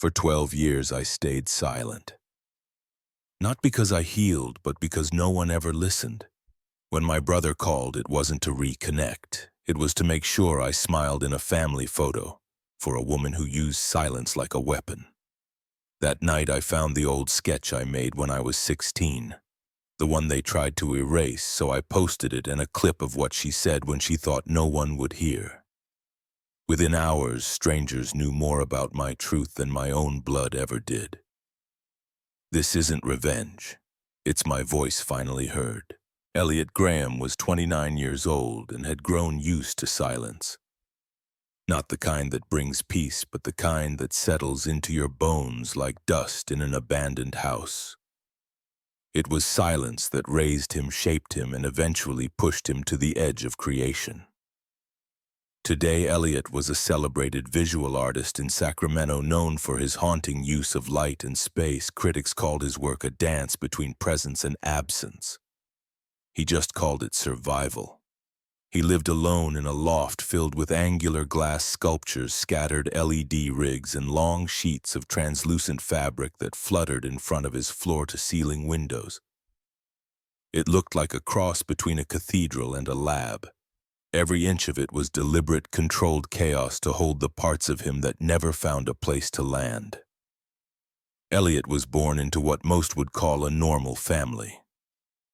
For 12 years, I stayed silent. Not because I healed, but because no one ever listened. When my brother called, it wasn't to reconnect. It was to make sure I smiled in a family photo for a woman who used silence like a weapon. That night, I found the old sketch I made when I was 16. The one they tried to erase, so I posted it and a clip of what she said when she thought no one would hear. Within hours, strangers knew more about my truth than my own blood ever did. This isn't revenge. It's my voice finally heard. Elliot Graham was 29 years old and had grown used to silence. Not the kind that brings peace, but the kind that settles into your bones like dust in an abandoned house. It was silence that raised him, shaped him, and eventually pushed him to the edge of creation. Today, Elliot was a celebrated visual artist in Sacramento known for his haunting use of light and space. Critics called his work a dance between presence and absence. He just called it survival. He lived alone in a loft filled with angular glass sculptures, scattered LED rigs, and long sheets of translucent fabric that fluttered in front of his floor-to-ceiling windows. It looked like a cross between a cathedral and a lab. Every inch of it was deliberate, controlled chaos to hold the parts of him that never found a place to land. Elliot was born into what most would call a normal family.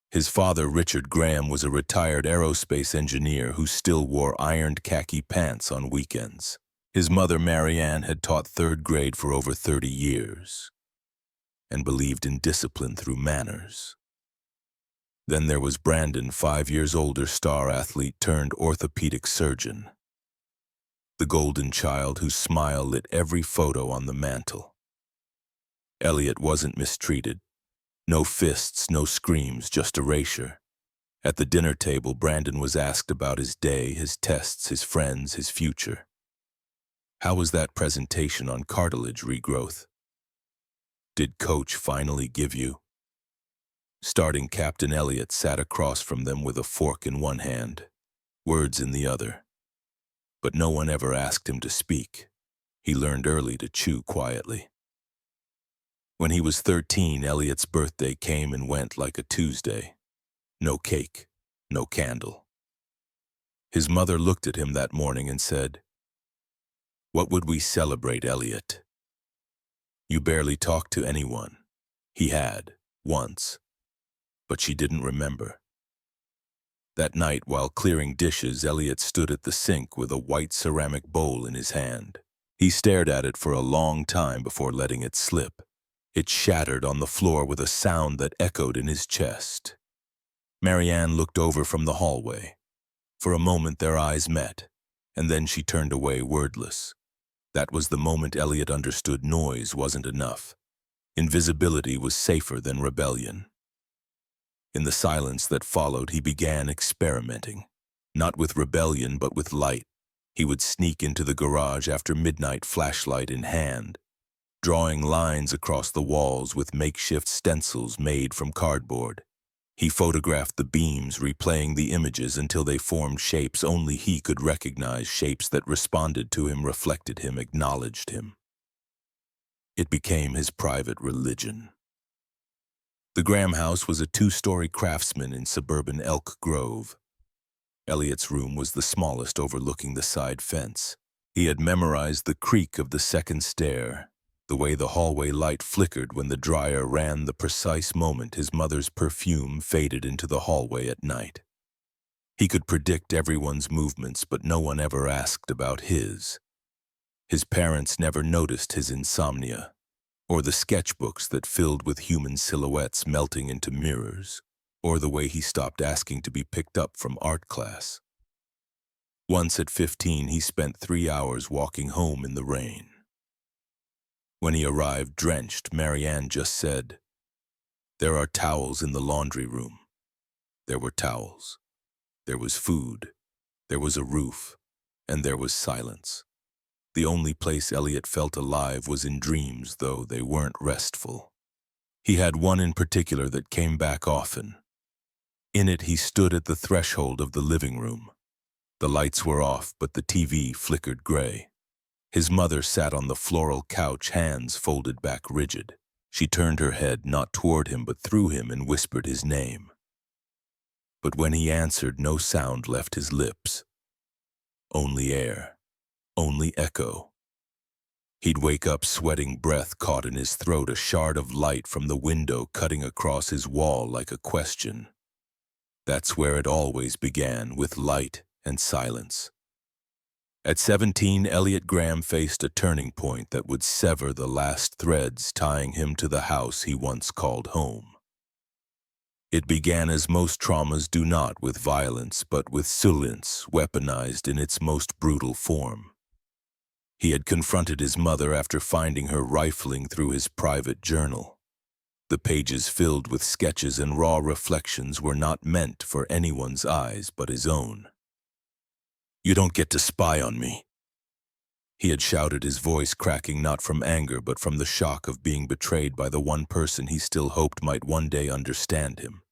His father, Richard Graham, was a retired aerospace engineer who still wore ironed khaki pants on weekends. His mother, Marianne, had taught third grade for over 30 years and believed in discipline through manners. Then there was Brandon, 5 years older, star athlete turned orthopedic surgeon. The golden child whose smile lit every photo on the mantle. Elliot wasn't mistreated. No fists, no screams, just erasure. At the dinner table, Brandon was asked about his day, his tests, his friends, his future. How was that presentation on cartilage regrowth? Did coach finally give you? Starting Captain Elliot sat across from them with a fork in one hand, words in the other. But no one ever asked him to speak. He learned early to chew quietly. When he was 13, Elliot's birthday came and went like a Tuesday. No cake, no candle. His mother looked at him that morning and said, "What would we celebrate, Elliot? You barely talked to anyone." He had, once, but she didn't remember. That night, while clearing dishes, Elliot stood at the sink with a white ceramic bowl in his hand. He stared at it for a long time before letting it slip. It shattered on the floor with a sound that echoed in his chest. Marianne looked over from the hallway. For a moment their eyes met, and then she turned away wordless. That was the moment Elliot understood noise wasn't enough. Invisibility was safer than rebellion. In the silence that followed, he began experimenting. Not with rebellion, but with light. He would sneak into the garage after midnight, flashlight in hand, drawing lines across the walls with makeshift stencils made from cardboard. He photographed the beams, replaying the images until they formed shapes only he could recognize, shapes that responded to him, reflected him, acknowledged him. It became his private religion. The Graham house was a 2-story craftsman in suburban Elk Grove. Elliot's room was the smallest, overlooking the side fence. He had memorized the creak of the second stair, the way the hallway light flickered when the dryer ran, the precise moment his mother's perfume faded into the hallway at night. He could predict everyone's movements, but no one ever asked about his. His parents never noticed his insomnia, or the sketchbooks that filled with human silhouettes melting into mirrors, or the way he stopped asking to be picked up from art class. Once at 15, he spent 3 hours walking home in the rain. When he arrived drenched, Marianne just said, "There are towels in the laundry room." There were towels. There was food. There was a roof. And there was silence. The only place Elliot felt alive was in dreams, though they weren't restful. He had one in particular that came back often. In it, he stood at the threshold of the living room. The lights were off, but the TV flickered gray. His mother sat on the floral couch, hands folded back rigid. She turned her head not toward him but through him and whispered his name. But when he answered, no sound left his lips. Only air, only echo. He'd wake up sweating, breath caught in his throat, a shard of light from the window cutting across his wall like a question. That's where it always began, with light and silence. At 17, Elliot Graham faced a turning point that would sever the last threads tying him to the house he once called home. It began as most traumas do, not with violence, but with silence, weaponized in its most brutal form. He had confronted his mother after finding her rifling through his private journal. The pages filled with sketches and raw reflections were not meant for anyone's eyes but his own. "You don't get to spy on me," he had shouted, his voice cracking not from anger but from the shock of being betrayed by the one person he still hoped might one day understand him.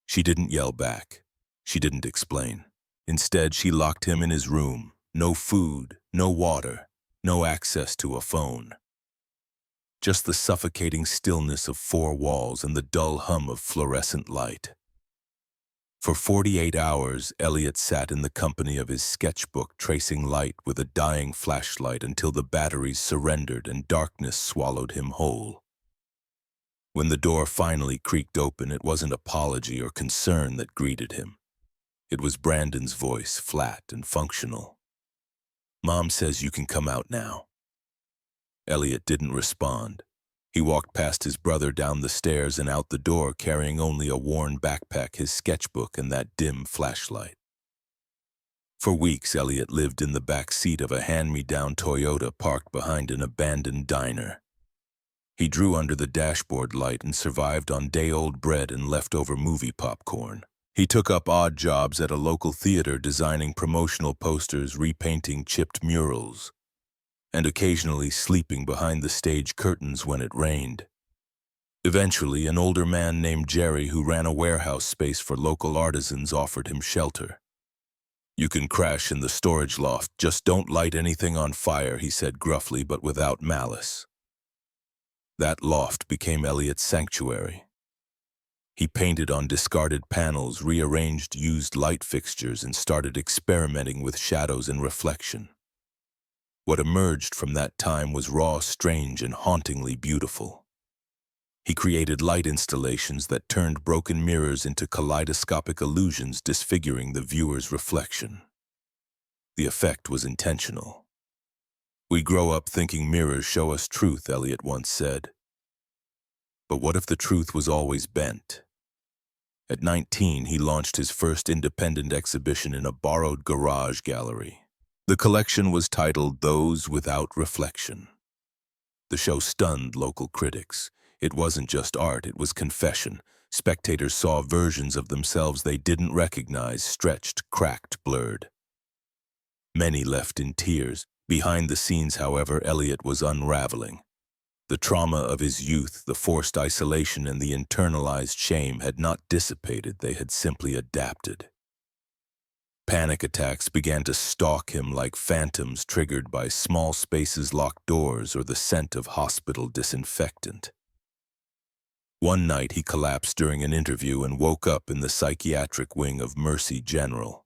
She didn't yell back. She didn't explain. Instead, she locked him in his room. No food, no water, no access to a phone. Just the suffocating stillness of four walls and the dull hum of fluorescent light. For 48 hours, Elliot sat in the company of his sketchbook, tracing light with a dying flashlight until the batteries surrendered and darkness swallowed him whole. When the door finally creaked open, it wasn't apology or concern that greeted him. It was Brandon's voice, flat and functional. "Mom says you can come out now." Elliot didn't respond. He walked past his brother down the stairs and out the door, carrying only a worn backpack, his sketchbook, and that dim flashlight. For weeks, Elliot lived in the back seat of a hand-me-down Toyota parked behind an abandoned diner. He drew under the dashboard light and survived on day-old bread and leftover movie popcorn. He took up odd jobs at a local theater, designing promotional posters, repainting chipped murals, and occasionally sleeping behind the stage curtains when it rained. Eventually, an older man named Jerry, who ran a warehouse space for local artisans, offered him shelter. "You can crash in the storage loft, just don't light anything on fire," he said gruffly but without malice. That loft became Elliot's sanctuary. He painted on discarded panels, rearranged used light fixtures, and started experimenting with shadows and reflection. What emerged from that time was raw, strange, and hauntingly beautiful. He created light installations that turned broken mirrors into kaleidoscopic illusions, disfiguring the viewer's reflection. The effect was intentional. "We grow up thinking mirrors show us truth," Elliot once said. But what if the truth was always bent? At 19, he launched his first independent exhibition in a borrowed garage gallery. The collection was titled "Those Without Reflection." The show stunned local critics. It wasn't just art, it was confession. Spectators saw versions of themselves they didn't recognize, stretched, cracked, blurred. Many left in tears. Behind the scenes, however, Elliot was unraveling. The trauma of his youth, the forced isolation, and the internalized shame had not dissipated, they had simply adapted. Panic attacks began to stalk him like phantoms, triggered by small spaces, locked doors, or the scent of hospital disinfectant. One night he collapsed during an interview and woke up in the psychiatric wing of Mercy General.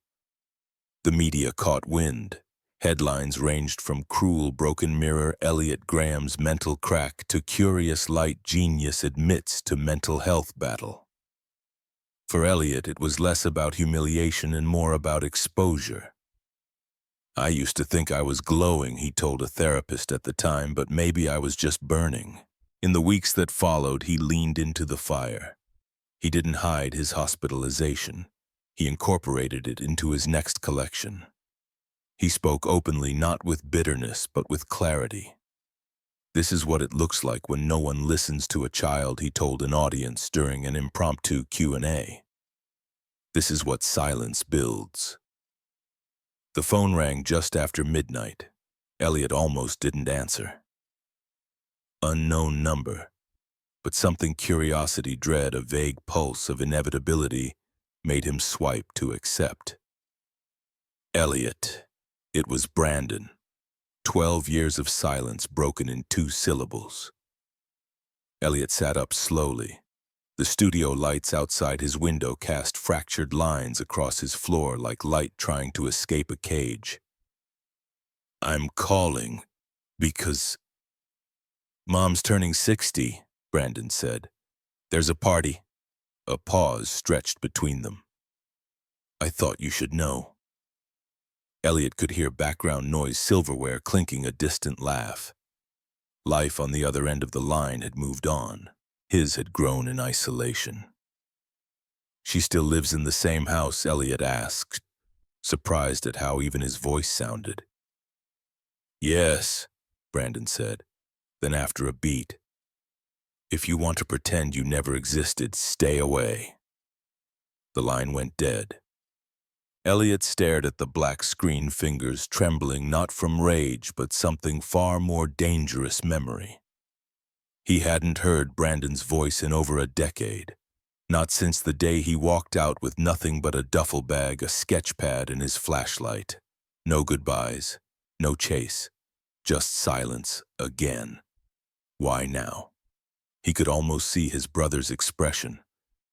The media caught wind. Headlines ranged from "Cruel broken mirror, Elliot Graham's mental crack," to "Curious light genius admits to mental health battle." For Elliot, it was less about humiliation and more about exposure. "I used to think I was glowing," he told a therapist at the time, "but maybe I was just burning." In the weeks that followed, he leaned into the fire. He didn't hide his hospitalization. He incorporated it into his next collection. He spoke openly, not with bitterness, but with clarity. "This is what it looks like when no one listens to a child," he told an audience during an impromptu Q&A. "This is what silence builds." The phone rang just after midnight. Elliot almost didn't answer. Unknown number, but something, curiosity, dread, a vague pulse of inevitability, made him swipe to accept. Elliot. It was Brandon. 12 years of silence broken in 2 syllables. Elliot sat up slowly. The studio lights outside his window cast fractured lines across his floor like light trying to escape a cage. I'm calling because Mom's turning 60, Brandon said. There's a party. A pause stretched between them. I thought you should know. Elliot could hear background noise, silverware clinking, a distant laugh. Life on the other end of the line had moved on. His had grown in isolation. She still lives in the same house, Elliot asked, surprised at how even his voice sounded. Yes, Brandon said. Then after a beat, if you want to pretend you never existed, stay away. The line went dead. Elliot stared at the black screen, fingers trembling not from rage but something far more dangerous, memory. He hadn't heard Brandon's voice in over a decade, not since the day he walked out with nothing but a duffel bag, a sketch pad, and his flashlight. No goodbyes, no chase, just silence again. Why now? He could almost see his brother's expression,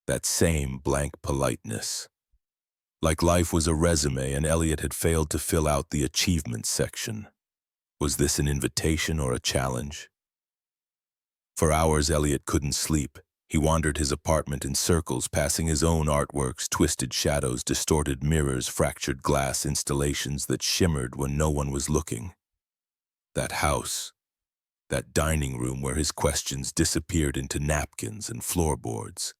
that same blank politeness. Like life was a resume and Elliot had failed to fill out the achievements section. Was this an invitation or a challenge? For hours Elliot couldn't sleep. He wandered his apartment in circles, passing his own artworks, twisted shadows, distorted mirrors, fractured glass installations that shimmered when no one was looking. That house, that dining room where his questions disappeared into napkins and floorboards.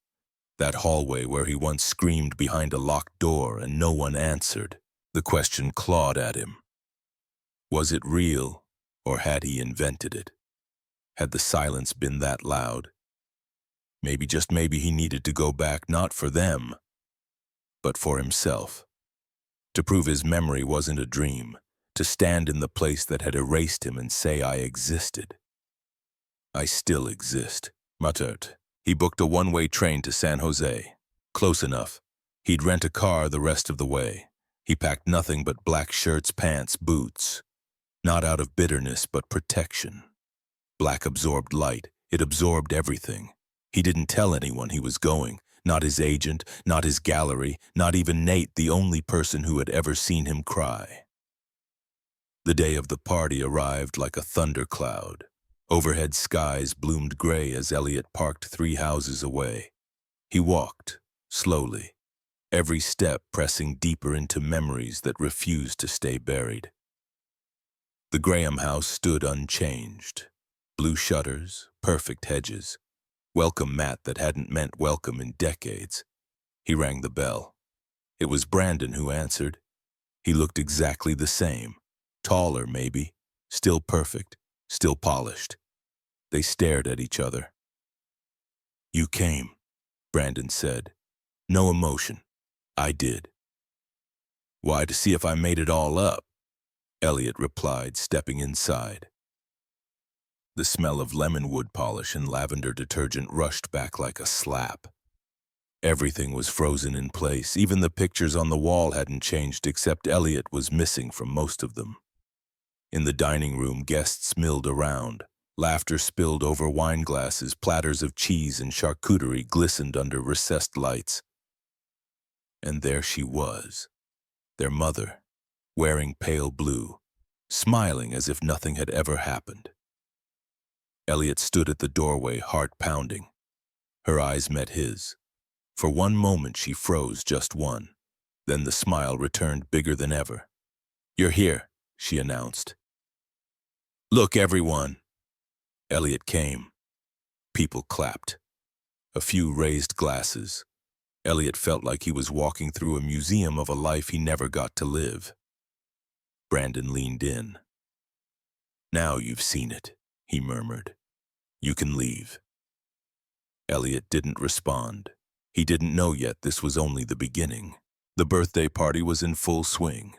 That hallway where he once screamed behind a locked door and no one answered. The question clawed at him. Was it real, or had he invented it? Had the silence been that loud? Maybe, just maybe, he needed to go back, not for them, but for himself. To prove his memory wasn't a dream, to stand in the place that had erased him and say, I existed. I still exist, muttered. He booked a one-way train to San Jose. Close enough. He'd rent a car the rest of the way. He packed nothing but black shirts, pants, boots. Not out of bitterness, but protection. Black absorbed light. It absorbed everything. He didn't tell anyone he was going. Not his agent, not his gallery, not even Nate, the only person who had ever seen him cry. The day of the party arrived like a thundercloud. Overhead skies bloomed gray as Elliot parked 3 houses away. He walked, slowly, every step pressing deeper into memories that refused to stay buried. The Graham house stood unchanged. Blue shutters, perfect hedges, welcome mat that hadn't meant welcome in decades. He rang the bell. It was Brandon who answered. He looked exactly the same, taller maybe, still perfect, still polished. They stared at each other. You came, Brandon said. No emotion. I did. Why, to see if I made it all up, Elliot replied, stepping inside. The smell of lemon wood polish and lavender detergent rushed back like a slap. Everything was frozen in place. Even the pictures on the wall hadn't changed, except Elliot was missing from most of them. In the dining room, guests milled around. Laughter spilled over wine glasses, platters of cheese and charcuterie glistened under recessed lights. And there she was, their mother, wearing pale blue, smiling as if nothing had ever happened. Elliot stood at the doorway, heart pounding. Her eyes met his. For one moment she froze, just one. Then the smile returned bigger than ever. You're here, she announced. Look, everyone. Elliot came. People clapped. A few raised glasses. Elliot felt like he was walking through a museum of a life he never got to live. Brandon leaned in. Now you've seen it, he murmured. You can leave. Elliot didn't respond. He didn't know yet this was only the beginning. The birthday party was in full swing.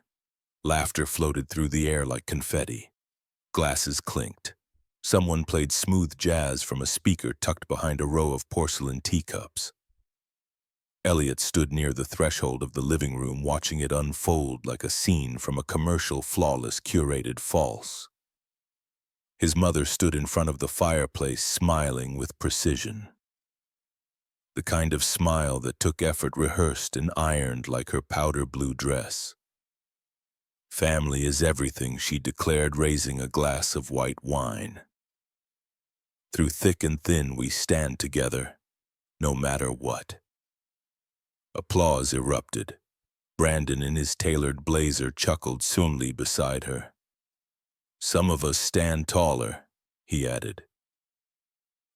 Laughter floated through the air like confetti. Glasses clinked. Someone played smooth jazz from a speaker tucked behind a row of porcelain teacups. Elliot stood near the threshold of the living room, watching it unfold like a scene from a commercial, flawless, curated farce. His mother stood in front of the fireplace, smiling with precision. The kind of smile that took effort rehearsed and ironed like her powder blue dress. "Family is everything," she declared, raising a glass of white wine. "Through thick and thin we stand together, no matter what." Applause erupted. Brandon in his tailored blazer chuckled soonly beside her. "Some of us stand taller," he added.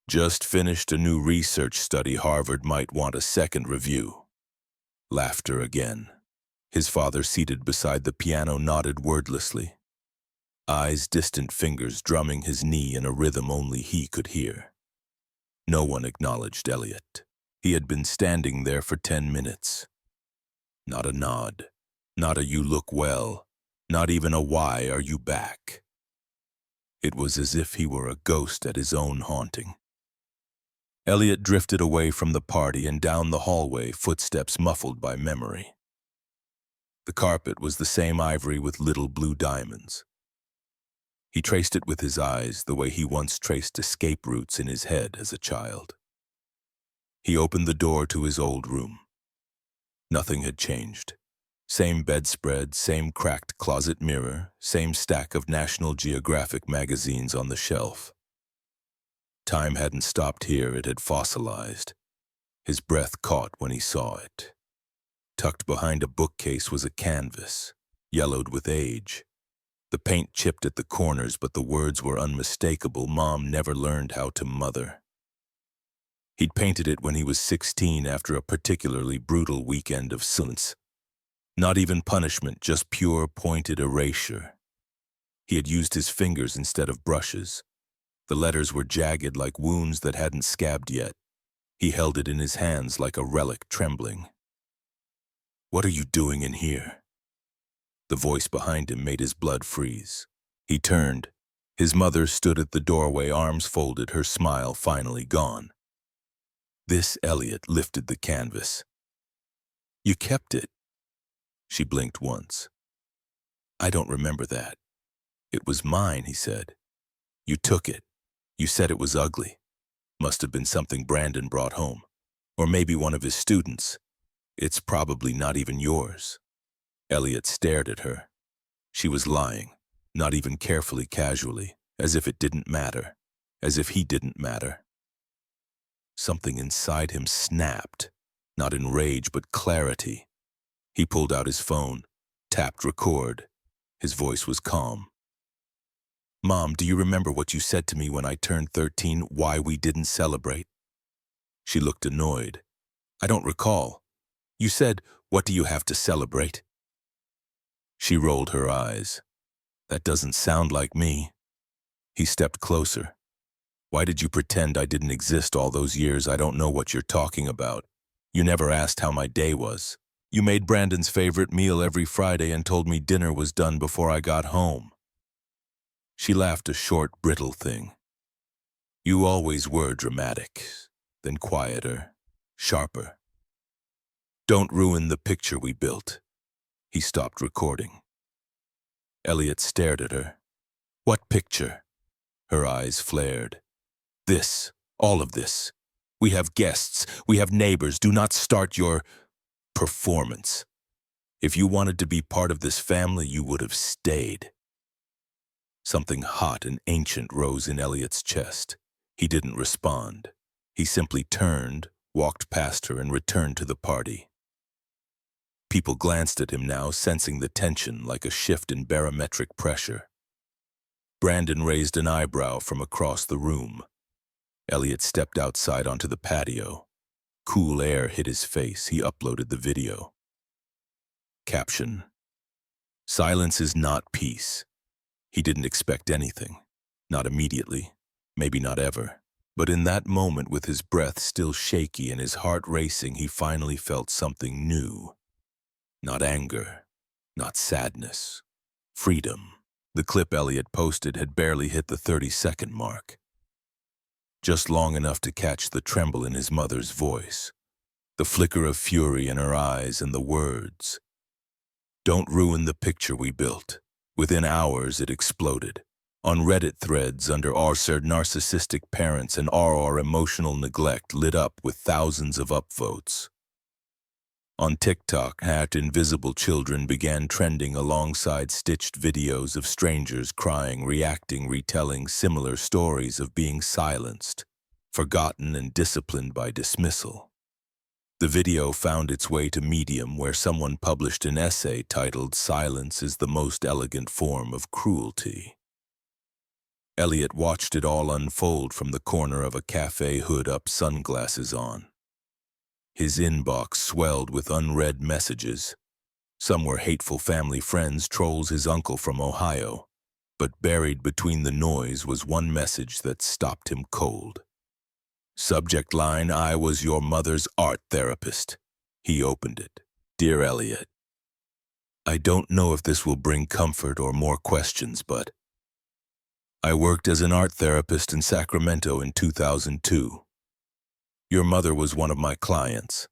"Just finished a new research study. Harvard might want a second review." Laughter again. His father, seated beside the piano, nodded wordlessly. Eyes distant, fingers drumming his knee in a rhythm only he could hear. No one acknowledged Elliot. He had been standing there for 10 minutes. Not a nod, not a "you look well," not even a "why are you back?" It was as if he were a ghost at his own haunting. Elliot drifted away from the party and down the hallway, footsteps muffled by memory. The carpet was the same ivory with little blue diamonds. He traced it with his eyes, the way he once traced escape routes in his head as a child. He opened the door to his old room. Nothing had changed. Same bedspread, same cracked closet mirror, same stack of National Geographic magazines on the shelf. Time hadn't stopped here, it had fossilized. His breath caught when he saw it. Tucked behind a bookcase was a canvas, yellowed with age. The paint chipped at the corners, but the words were unmistakable. "Mom never learned how to mother." He'd painted it when he was 16 after a particularly brutal weekend of silence. Not even punishment, just pure pointed erasure. He had used his fingers instead of brushes. The letters were jagged like wounds that hadn't scabbed yet. He held it in his hands like a relic, trembling. "What are you doing in here?" The voice behind him made his blood freeze. He turned. His mother stood at the doorway, arms folded, her smile finally gone. This Elliot lifted the canvas. "You kept it." She blinked once. "I don't remember that." "It was mine," he said. "You took it. You said it was ugly. Must have been something Brandon brought home. Or maybe one of his students. It's probably not even yours." Elliot stared at her. She was lying, not even carefully, casually, as if it didn't matter, as if he didn't matter. Something inside him snapped, not in rage but clarity. He pulled out his phone, tapped record. His voice was calm. "Mom, do you remember what you said to me when I turned 13, why we didn't celebrate?" She looked annoyed. "I don't recall. You said, 'What do you have to celebrate?'" She rolled her eyes. "That doesn't sound like me." He stepped closer. "Why did you pretend I didn't exist all those years? I don't know what you're talking about. You never asked how my day was. You made Brandon's favorite meal every Friday and told me dinner was done before I got home." She laughed, a short, brittle thing. "You always were dramatic," then quieter, sharper. "Don't ruin the picture we built." He stopped recording. Elliot stared at her. "What picture?" Her eyes flared. "This, all of this. We have guests, we have neighbors. Do not start your performance. If you wanted to be part of this family, you would have stayed." Something hot and ancient rose in Elliot's chest. He didn't respond. He simply turned, walked past her, and returned to the party. People glanced at him now, sensing the tension like a shift in barometric pressure. Brandon raised an eyebrow from across the room. Elliot stepped outside onto the patio. Cool air hit his face. He uploaded the video. Caption: "Silence is not peace." He didn't expect anything. Not immediately. Maybe not ever. But in that moment, with his breath still shaky and his heart racing, he finally felt something new. Not anger. Not sadness. Freedom. The clip Elliot posted had barely hit the 30-second mark. Just long enough to catch the tremble in his mother's voice, the flicker of fury in her eyes, and the words, "Don't ruin the picture we built." Within hours, it exploded. On Reddit threads under r/r narcissistic parents and r/r emotional neglect lit up with thousands of upvotes. On TikTok, @invisible children began trending alongside stitched videos of strangers crying, reacting, retelling similar stories of being silenced, forgotten, and disciplined by dismissal. The video found its way to Medium, where someone published an essay titled "Silence is the Most Elegant Form of Cruelty." Elliot watched it all unfold from the corner of a cafe, hood up, sunglasses on. His inbox swelled with unread messages. Some were hateful family friends, trolls, his uncle from Ohio. But buried between the noise was one message that stopped him cold. Subject line, "I was your mother's art therapist." He opened it. "Dear Elliot, I don't know if this will bring comfort or more questions, but I worked as an art therapist in Sacramento in 2002. Your mother was one of my clients.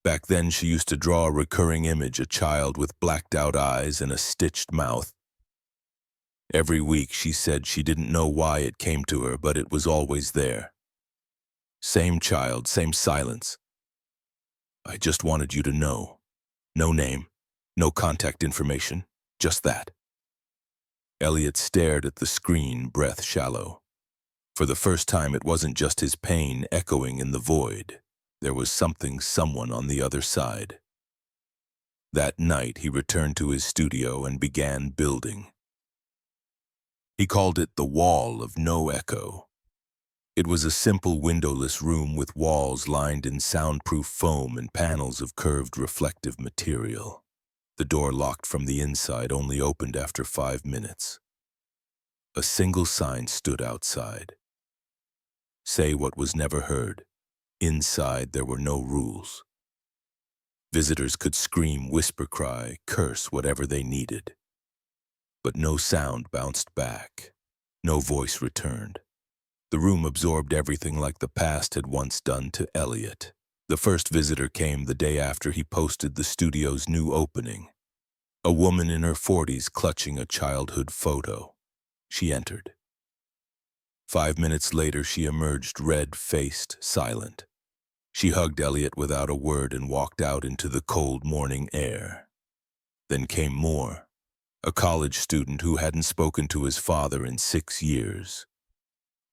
Back then, she used to draw a recurring image, a child with blacked-out eyes and a stitched mouth. Every week, she said she didn't know why it came to her, but it was always there. Same child, same silence. I just wanted you to know. No name, no contact information, just that." Elliot stared at the screen, breath shallow. For the first time, it wasn't just his pain echoing in the void. There was someone on the other side. That night, he returned to his studio and began building. He called it the Wall of No Echo. It was a simple windowless room with walls lined in soundproof foam and panels of curved reflective material. The door, locked from the inside, only opened after 5 minutes. A single sign stood outside. Say what was never heard. Inside, there were no rules. Visitors could scream, whisper, cry, curse, whatever they needed. But no sound bounced back. No voice returned. The room absorbed everything like the past had once done to Elliot. The first visitor came the day after he posted the studio's new opening. A woman in her 40s clutching a childhood photo. She entered. 5 minutes later, she emerged, red-faced, silent. She hugged Elliot without a word and walked out into the cold morning air. Then came more. A college student who hadn't spoken to his father in 6 years.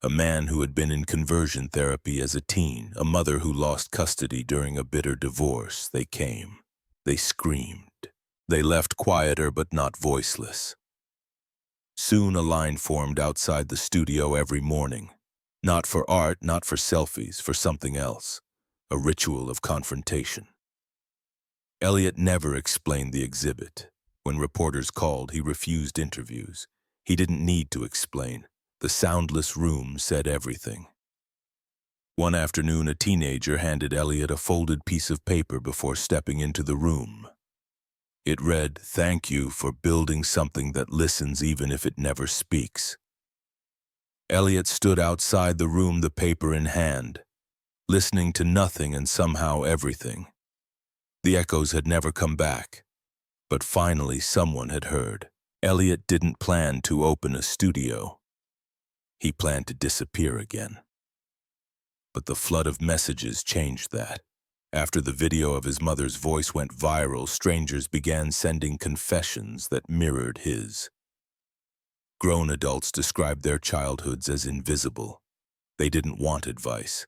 A man who had been in conversion therapy as a teen, a mother who lost custody during a bitter divorce. They came. They screamed. They left quieter but not voiceless. Soon a line formed outside the studio every morning. Not for art, not for selfies, for something else. A ritual of confrontation. Elliot never explained the exhibit. When reporters called, he refused interviews. He didn't need to explain. The soundless room said everything. One afternoon, a teenager handed Elliot a folded piece of paper before stepping into the room. It read, "Thank you for building something that listens even if it never speaks." Elliot stood outside the room, the paper in hand, listening to nothing and somehow everything. The echoes had never come back, but finally someone had heard. Elliot didn't plan to open a studio. He planned to disappear again. But the flood of messages changed that. After the video of his mother's voice went viral, strangers began sending confessions that mirrored his. Grown adults described their childhoods as invisible. They didn't want advice.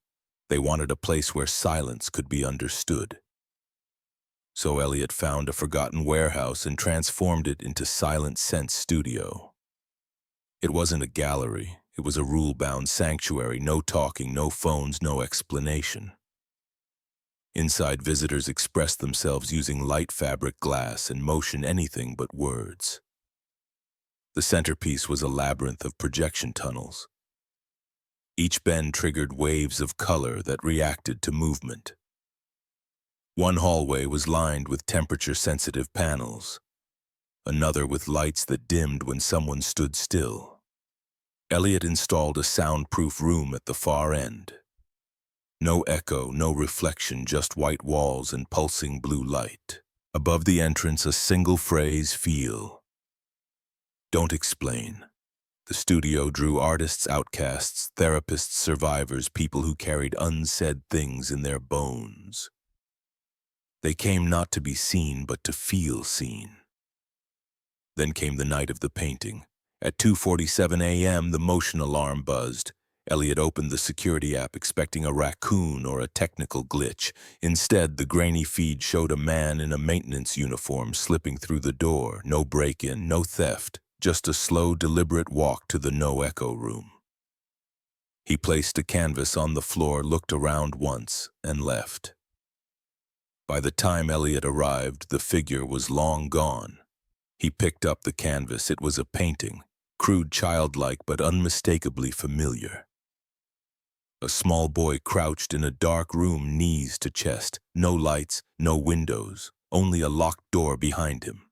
They wanted a place where silence could be understood. So Elliot found a forgotten warehouse and transformed it into Silent Sense Studio. It wasn't a gallery. It was a rule-bound sanctuary, no talking, no phones, no explanation. Inside, visitors expressed themselves using light, fabric, glass, and motion, anything but words. The centerpiece was a labyrinth of projection tunnels. Each bend triggered waves of color that reacted to movement. One hallway was lined with temperature-sensitive panels, another with lights that dimmed when someone stood still. Elliot installed a soundproof room at the far end. No echo, no reflection, just white walls and pulsing blue light. Above the entrance, a single phrase, "Feel." Don't explain. The studio drew artists, outcasts, therapists, survivors, people who carried unsaid things in their bones. They came not to be seen, but to feel seen. Then came the night of the painting. At 2:47 a.m., the motion alarm buzzed. Elliot opened the security app expecting a raccoon or a technical glitch. Instead, the grainy feed showed a man in a maintenance uniform slipping through the door. No break-in, no theft, just a slow, deliberate walk to the no-echo room. He placed a canvas on the floor, looked around once, and left. By the time Elliot arrived, the figure was long gone. He picked up the canvas. It was a painting, crude, childlike, but unmistakably familiar. A small boy crouched in a dark room, knees to chest. No lights, no windows, only a locked door behind him.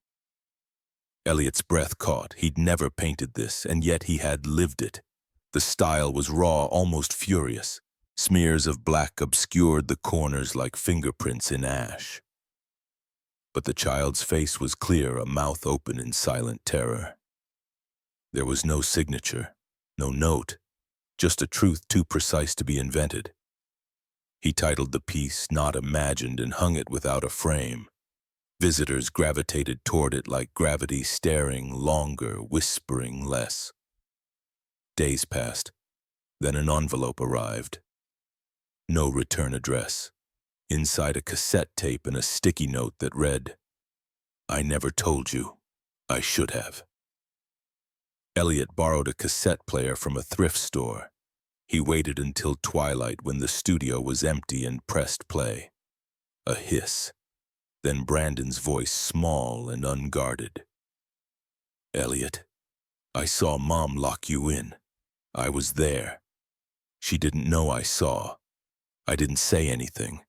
Elliot's breath caught. He'd never painted this, and yet he had lived it. The style was raw, almost furious. Smears of black obscured the corners like fingerprints in ash. But the child's face was clear, a mouth open in silent terror. There was no signature, no note, just a truth too precise to be invented. He titled the piece Not Imagined and hung it without a frame. Visitors gravitated toward it like gravity, staring longer, whispering less. Days passed. Then an envelope arrived. No return address. Inside a cassette tape and a sticky note that read, "I never told you. I should have." Elliot borrowed a cassette player from a thrift store. He waited until twilight when the studio was empty and pressed play. A hiss. Then Brandon's voice, small and unguarded. "Elliot, I saw Mom lock you in. I was there. She didn't know I saw. I didn't say anything.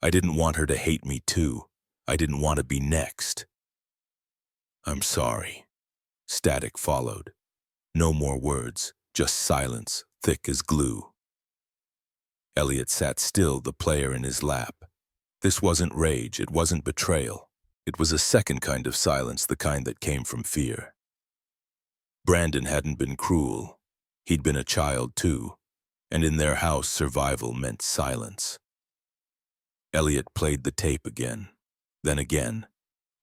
I didn't want her to hate me too. I didn't want to be next." "I'm sorry." Static followed. No more words, just silence, thick as glue. Elliot sat still, the player in his lap. This wasn't rage, it wasn't betrayal. It was a second kind of silence, the kind that came from fear. Brandon hadn't been cruel. He'd been a child too, and in their house survival meant silence. Elliot played the tape again, then again.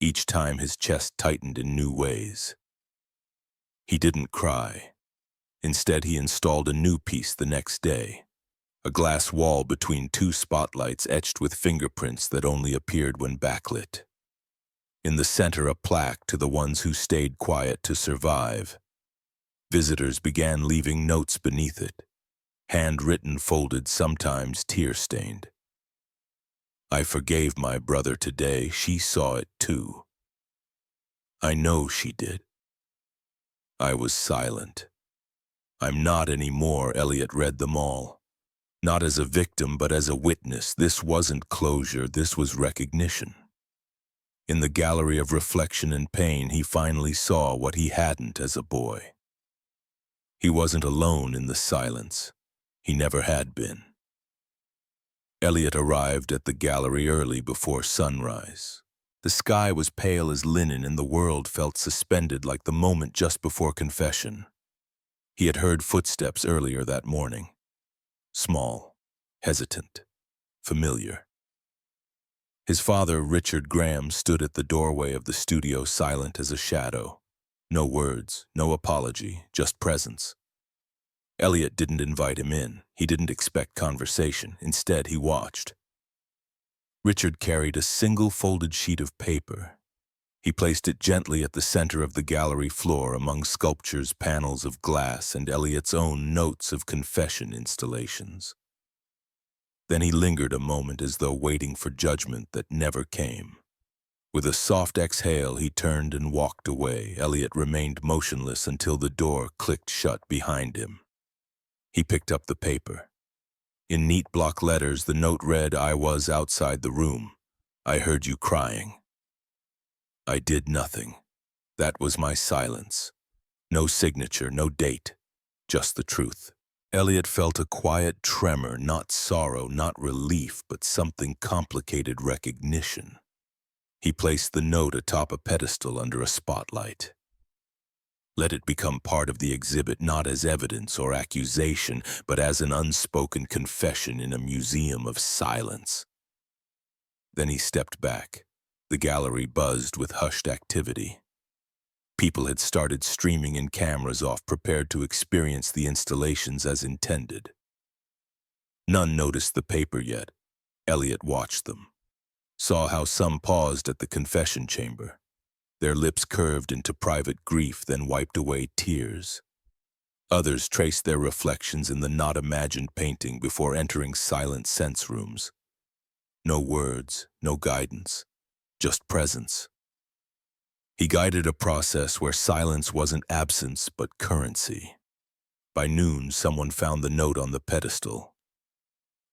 Each time his chest tightened in new ways. He didn't cry. Instead, he installed a new piece the next day. A glass wall between two spotlights etched with fingerprints that only appeared when backlit. In the center, a plaque to the ones who stayed quiet to survive. Visitors began leaving notes beneath it. Handwritten, folded, sometimes tear-stained. "I forgave my brother today. She saw it too. I know she did." I was silent. "I'm not anymore," Elliot read them all. Not as a victim, but as a witness. This wasn't closure, this was recognition. In the gallery of reflection and pain, he finally saw what he hadn't as a boy. He wasn't alone in the silence. He never had been. Elliot arrived at the gallery early before sunrise. The sky was pale as linen and the world felt suspended like the moment just before confession. He had heard footsteps earlier that morning. Small, hesitant, familiar. His father, Richard Graham, stood at the doorway of the studio, silent as a shadow. No words, no apology, just presence. Elliot didn't invite him in. He didn't expect conversation. Instead, he watched. Richard carried a single folded sheet of paper. He placed it gently at the center of the gallery floor among sculptures, panels of glass, and Elliot's own notes of confession installations. Then he lingered a moment as though waiting for judgment that never came. With a soft exhale, he turned and walked away. Elliot remained motionless until the door clicked shut behind him. He picked up the paper. In neat block letters, the note read, "I was outside the room. I heard you crying. I did nothing. That was my silence. No signature, no date, just the truth." Elliot felt a quiet tremor, not sorrow, not relief, but something complicated: recognition. He placed the note atop a pedestal under a spotlight. Let it become part of the exhibit not as evidence or accusation, but as an unspoken confession in a museum of silence. Then he stepped back. The gallery buzzed with hushed activity. People had started streaming in cameras off, prepared to experience the installations as intended. None noticed the paper yet. Elliot watched them, saw how some paused at the confession chamber. Their lips curved into private grief, then wiped away tears. Others traced their reflections in the not-imagined painting before entering silent sense rooms. No words, no guidance, just presence. He guided a process where silence wasn't absence but currency. By noon, someone found the note on the pedestal.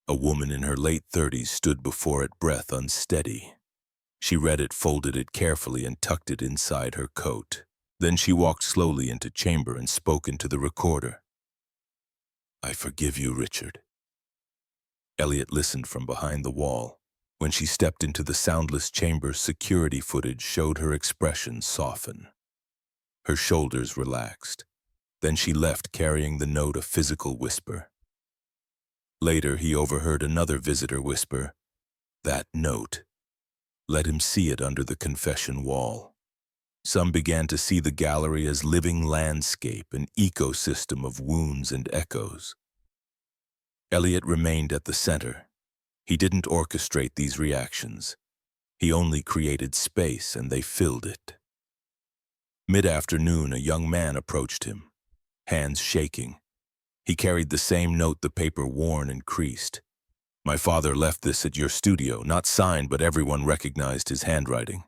A woman in her late 30s stood before it, breath unsteady. She read it, folded it carefully, and tucked it inside her coat. Then she walked slowly into chamber and spoke into the recorder. "I forgive you, Richard." Elliot listened from behind the wall. When she stepped into the soundless chamber, security footage showed her expression soften. Her shoulders relaxed. Then she left, carrying the note, a physical whisper. Later, he overheard another visitor whisper, "That note." Let him see it under the confession wall. Some began to see the gallery as living landscape, an ecosystem of wounds and echoes. Elliot remained at the center. He didn't orchestrate these reactions. He only created space, and they filled it. Mid-afternoon, a young man approached him, hands shaking. He carried the same note, the paper worn and creased. "My father left this at your studio, not signed, but everyone recognized his handwriting."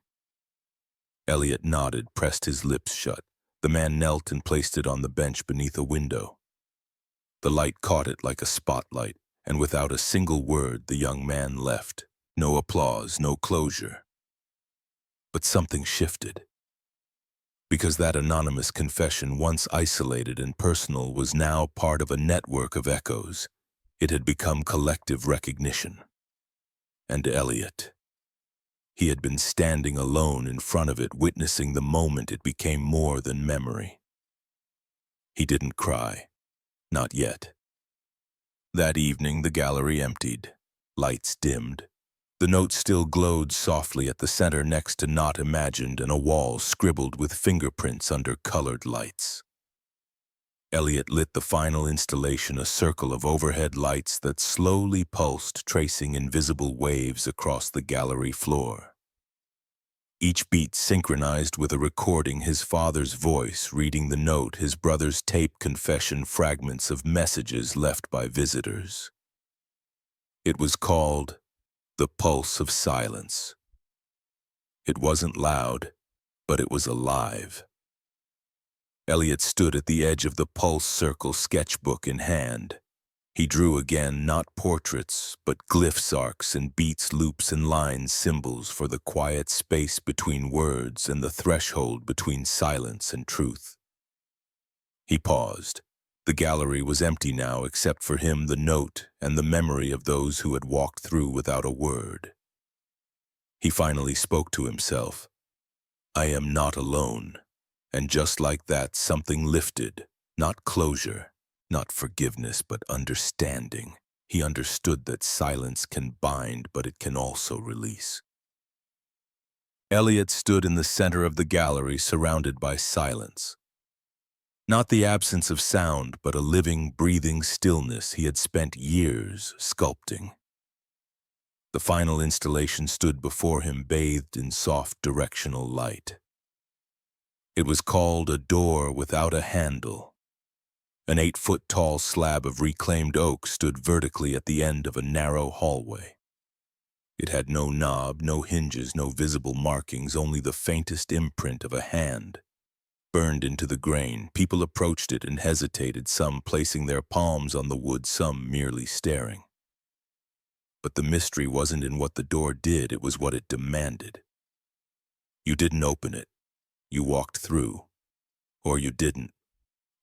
Elliot nodded, pressed his lips shut. The man knelt and placed it on the bench beneath a window. The light caught it like a spotlight, and without a single word, the young man left. No applause, no closure. But something shifted. Because that anonymous confession, once isolated and personal, was now part of a network of echoes. It had become collective recognition. And Elliot, he had been standing alone in front of it, witnessing the moment it became more than memory. He didn't cry. Not yet. That evening, the gallery emptied. Lights dimmed. The note still glowed softly at the center, next to "Not Imagined," and a wall scribbled with fingerprints under colored lights. Elliot lit the final installation, a circle of overhead lights that slowly pulsed, tracing invisible waves across the gallery floor. Each beat synchronized with a recording, his father's voice reading the note, his brother's tape confession, fragments of messages left by visitors. It was called "The Pulse of Silence." It wasn't loud, but it was alive. Elliot stood at the edge of the pulse circle, sketchbook in hand. He drew again, not portraits, but glyphs, arcs, and beats, loops and lines, symbols for the quiet space between words and the threshold between silence and truth. He paused. The gallery was empty now, except for him, the note, and the memory of those who had walked through without a word. He finally spoke to himself. "I am not alone." And just like that, something lifted, not closure, not forgiveness, but understanding. He understood that silence can bind, but it can also release. Elliot stood in the center of the gallery, surrounded by silence. Not the absence of sound, but a living, breathing stillness he had spent years sculpting. The final installation stood before him, bathed in soft directional light. It was called "A Door Without a Handle." An 8-foot-tall slab of reclaimed oak stood vertically at the end of a narrow hallway. It had no knob, no hinges, no visible markings, only the faintest imprint of a hand. Burned into the grain, people approached it and hesitated, some placing their palms on the wood, some merely staring. But the mystery wasn't in what the door did, it was what it demanded. You didn't open it. You walked through. Or you didn't.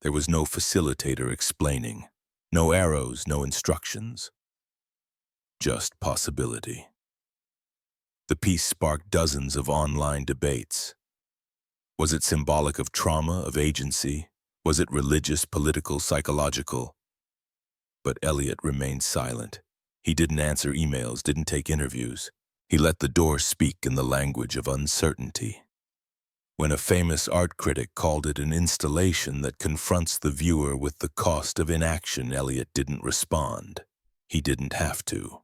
There was no facilitator explaining. No arrows, no instructions. Just possibility. The piece sparked dozens of online debates. Was it symbolic of trauma, of agency? Was it religious, political, psychological? But Elliot remained silent. He didn't answer emails, didn't take interviews. He let the door speak in the language of uncertainty. When a famous art critic called it an installation that confronts the viewer with the cost of inaction, Elliot didn't respond. He didn't have to.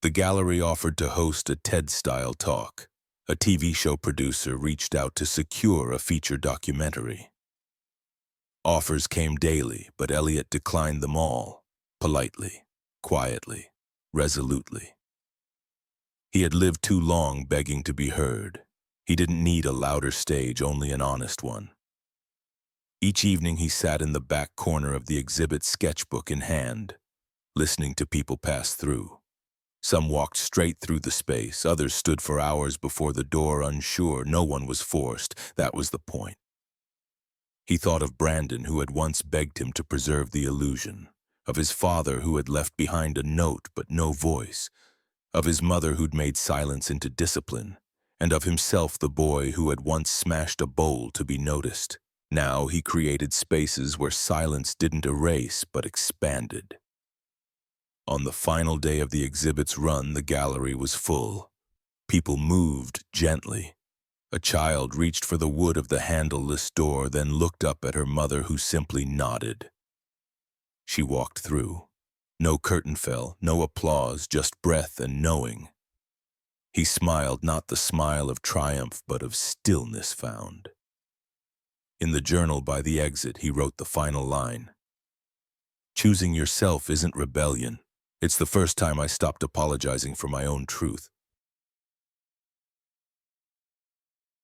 The gallery offered to host a TED-style talk. A TV show producer reached out to secure a feature documentary. Offers came daily, but Elliot declined them all, politely, quietly, resolutely. He had lived too long begging to be heard. He didn't need a louder stage, only an honest one. Each evening he sat in the back corner of the exhibit, sketchbook in hand, listening to people pass through. Some walked straight through the space, others stood for hours before the door, unsure. No one was forced, that was the point. He thought of Brandon, who had once begged him to preserve the illusion, of his father who had left behind a note but no voice, of his mother who'd made silence into discipline, and of himself, the boy who had once smashed a bowl to be noticed. Now he created spaces where silence didn't erase but expanded. On the final day of the exhibit's run, the gallery was full. People moved gently. A child reached for the wood of the handleless door, then looked up at her mother, who simply nodded. She walked through. No curtain fell, no applause, just breath and knowing. He smiled, not the smile of triumph, but of stillness found. In the journal by the exit, he wrote the final line. "Choosing yourself isn't rebellion. It's the first time I stopped apologizing for my own truth.